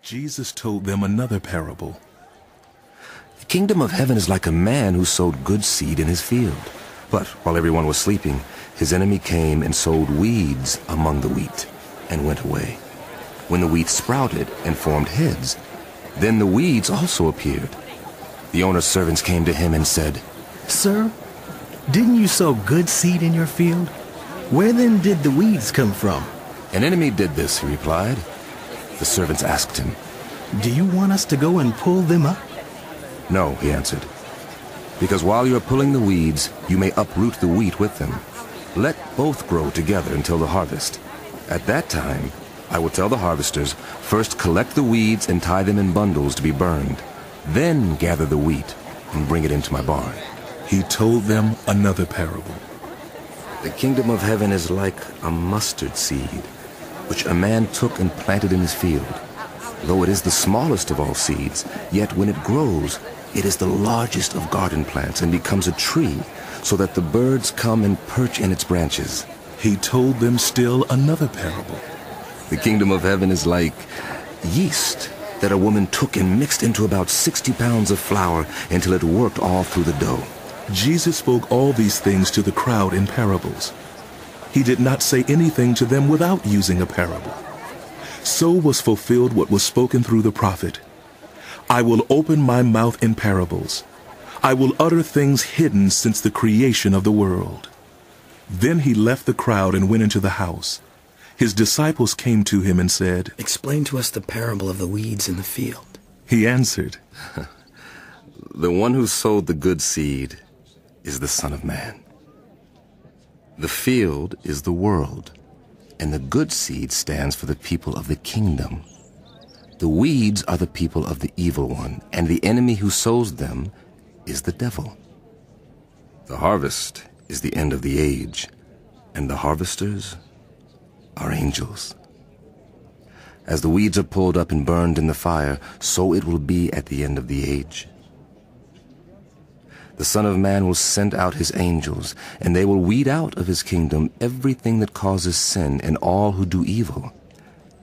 Jesus told them another parable. The kingdom of heaven is like a man who sowed good seed in his field. But while everyone was sleeping, his enemy came and sowed weeds among the wheat and went away. When the wheat sprouted and formed heads, then the weeds also appeared. The owner's servants came to him and said, "Sir, didn't you sow good seed in your field? Where then did the weeds come from?" "An enemy did this," he replied. The servants asked him, "Do you want us to go and pull them up?" "No," he answered, "because while you are pulling the weeds, you may uproot the wheat with them. Let both grow together until the harvest. At that time, I will tell the harvesters, first collect the weeds and tie them in bundles to be burned. Then gather the wheat and bring it into my barn." He told them another parable. The kingdom of heaven is like a mustard seed, which a man took and planted in his field. Though it is the smallest of all seeds, yet when it grows, it is the largest of garden plants and becomes a tree, so that the birds come and perch in its branches. He told them still another parable. The kingdom of heaven is like yeast that a woman took and mixed into about 60 pounds of flour until it worked all through the dough. Jesus spoke all these things to the crowd in parables. He did not say anything to them without using a parable. So was fulfilled what was spoken through the prophet. "I will open my mouth in parables. I will utter things hidden since the creation of the world." Then he left the crowd and went into the house. His disciples came to him and said, "Explain to us the parable of the weeds in the field." He answered, The one who sowed the good seed is the Son of Man. The field is the world, and the good seed stands for the people of the kingdom. The weeds are the people of the evil one, and the enemy who sows them is the devil. The harvest is the end of the age, and the harvesters are angels. As the weeds are pulled up and burned in the fire, so it will be at the end of the age. The Son of Man will send out his angels, and they will weed out of his kingdom everything that causes sin and all who do evil.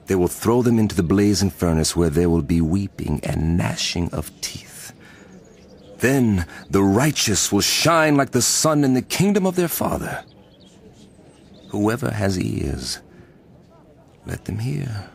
They will throw them into the blazing furnace, where there will be weeping and gnashing of teeth. Then the righteous will shine like the sun in the kingdom of their Father. Whoever has ears, let them hear.